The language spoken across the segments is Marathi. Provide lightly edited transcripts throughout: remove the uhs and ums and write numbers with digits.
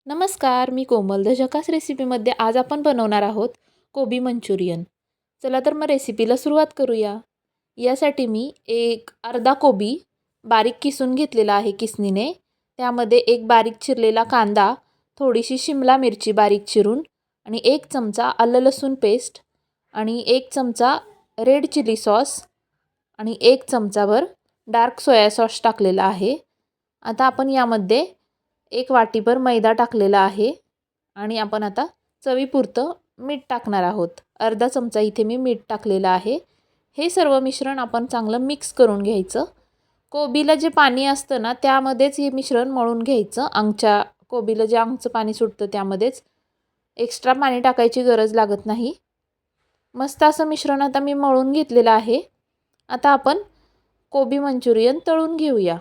नमस्कार, मी कोमल. द झकास रेसिपीमध्ये आज आपण बनवणार आहोत कोबी मंचुरियन. चला तर मग रेसिपीला सुरुवात करूया. यासाठी मी एक अर्धा कोबी बारीक किसून घेतलेला आहे किसणीने. त्यामध्ये एक बारीक चिरलेला कांदा, थोडीशी शिमला मिरची बारीक चिरून आणि 1 चमचा आलं लसूण पेस्ट आणि 1 चमचा रेड चिली सॉस आणि 1 चमचाभर डार्क सोया सॉस टाकलेला आहे. आता आपण यामध्ये 1 वाटीभर मैदा टाकलेला आहे आणि आपण आता चवीपुरतं मीठ टाकणार आहोत. अर्धा चमचा इथे मी मीठ टाकलेलं आहे. हे सर्व मिश्रण आपण चांगलं मिक्स करून घ्यायचं. कोबीला जे पाणी असतं ना त्यामध्येच हे मिश्रण मळून घ्यायचं. कोबीला जे अंगचं पाणी सुटतं त्यामध्येच, एक्स्ट्रा पाणी टाकायची गरज लागत नाही. मस्त असं मिश्रण आता मी मळून घेतलेलं आहे. आता आपण कोबी मंचुरियन तळून घेऊया.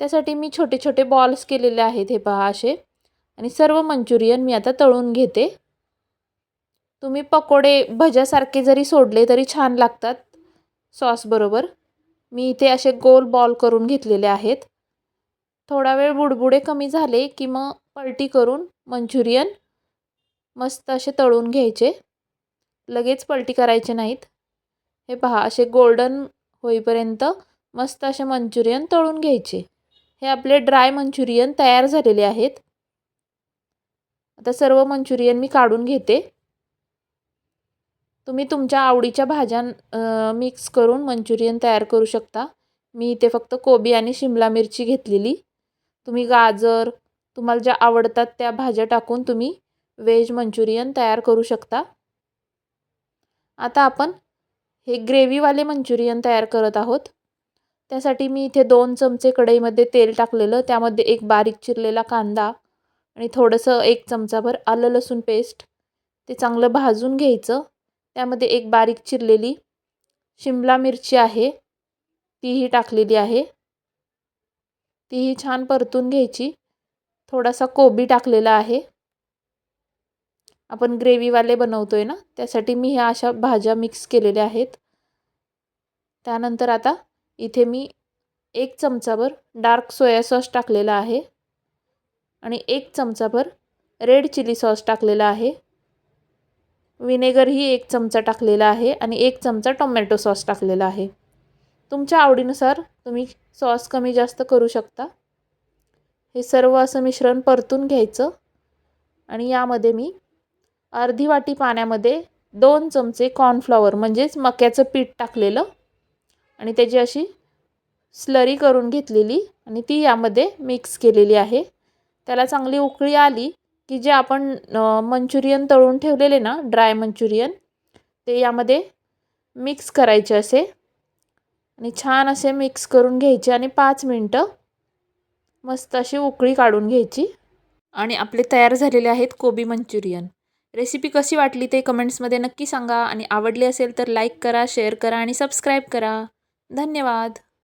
त्यासाठी मी छोटे छोटे बॉल्स केलेले आहेत, हे पहा असे. आणि सर्व मंचुरियन मी आता तळून घेते. तुम्ही पकोडे भज्यासारखे जरी सोडले तरी छान लागतात सॉसबरोबर. मी इथे असे गोल बॉल करून घेतलेले आहेत. थोडा वेळ बुडबुडे कमी झाले की मग पलटी करून मंचुरियन मस्त असे तळून घ्यायचे. लगेच पलटी करायचे नाहीत. हे पहा असे गोल्डन होईपर्यंत मस्त असे मंचुरियन तळून घ्यायचे. हे आपले ड्राय मंचुरियन तयार झालेले आहेत. आता सर्व मंचुरियन मी काढून घेते. तुम्ही तुमच्या आवडीच्या भाज्या मिक्स करून मंचुरियन तयार करू शकता. मी इथे फक्त कोबी आणि शिमला मिरची घेतलेली. तुम्ही गाजर, तुम्हाला ज्या आवडतात त्या भाज्या टाकून तुम्ही व्हेज मंचुरियन तयार करू शकता. आता आपण हे ग्रेव्हीवाले मंचुरियन तयार करत आहोत. त्यासाठी मी इथे 2 चमचे कढईमध्ये तेल टाकलेलं. त्यामध्ये एक बारीक चिरलेला कांदा आणि थोडंसं 1 चमचाभर आलं लसूण पेस्ट ते चांगलं भाजून घ्यायचं. त्यामध्ये एक बारीक चिरलेली शिमला मिरची आहे, तीही टाकलेली आहे. तीही छान परतून घ्यायची. थोडासा कोबी टाकलेला आहे. आपण ग्रेव्हीवाले बनवतोय ना त्यासाठी मी ह्या अशा भाज्या मिक्स केलेल्या आहेत. त्यानंतर आता इथे मी 1 चमचाभर डार्क सोया सॉस टाकलेला आहे आणि 1 चमचाभर रेड चिली सॉस टाकलेला आहे. विनेगरही 1 चमचा टाकलेला आहे आणि 1 चमचा टोमॅटो सॉस टाकलेला आहे. तुमच्या आवडीनुसार तुम्ही सॉस कमी जास्त करू शकता. हे सर्व असं मिश्रण परतून घ्यायचं आणि यामध्ये मी अर्धी वाटी पाण्यामध्ये 2 चमचे कॉर्नफ्लॉवर म्हणजेच मक्याचं पीठ टाकलेलं आणि त्याची अशी स्लरी करून घेतलेली आणि ती यामध्ये मिक्स केलेली आहे. त्याला चांगली उकळी आली की जे आपण मंचुरियन तळून ठेवलेले ना ड्राय मंचुरियन ते यामध्ये मिक्स करायचे असे आणि छान असे मिक्स करून घ्यायचे आणि 5 मिनटं मस्त अशी उकळी काढून घ्यायची. आणि आपले तयार झालेले आहेत कोबी मंचुरियन. रेसिपी कशी वाटली ते कमेंट्समध्ये नक्की सांगा आणि आवडली असेल तर लाईक करा, शेअर करा आणि सबस्क्राईब करा. धन्यवाद.